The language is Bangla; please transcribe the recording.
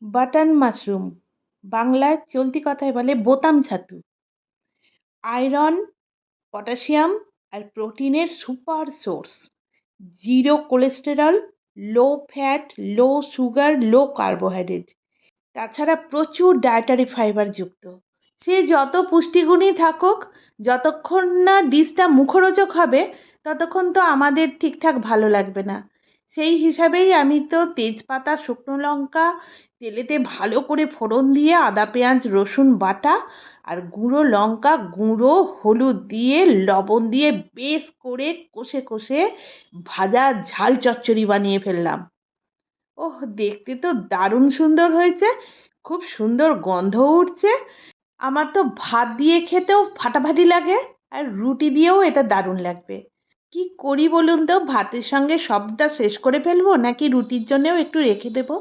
বাটন মাশরুম, বাংলায় চলতি কথায় বলে বোতাম ছাতু। আয়রন, পটাশিয়াম আর প্রোটিনের super source. Zero cholesterol, low fat, low sugar, low carbohydrate. তাছাড়া প্রচুর ডায়েটারি ফাইবার যুক্ত। সে যত পুষ্টিগুণই থাকুক, যতক্ষণ না ডিশটা মুখরোচক হবে ততক্ষণ তো আমাদের ঠিকঠাক ভালো লাগবে না। সেই হিসাবেই আমি তো তেজপাতা, শুকনো লঙ্কা তেলেতে ভালো করে ফোড়ন দিয়ে আদা পেঁয়াজ রসুন বাটা আর গুঁড়ো লঙ্কা গুঁড়ো হলুদ দিয়ে লবণ দিয়ে বেশ করে কষে কষে ভাজা ঝাল চচ্চড়ি বানিয়ে ফেললাম। ওহ, দেখতে তো দারুণ সুন্দর হয়েছে, খুব সুন্দর গন্ধও উঠছে। আমার তো ভাত দিয়ে খেতেও ফাটাফাটি লাগে, আর রুটি দিয়েও এটা দারুণ লাগবে। কি করি বলুন তো, ভাতের সঙ্গে সবটা শেষ করে ফেলবো নাকি রুটির জন্যেও একটু রেখে দেবো?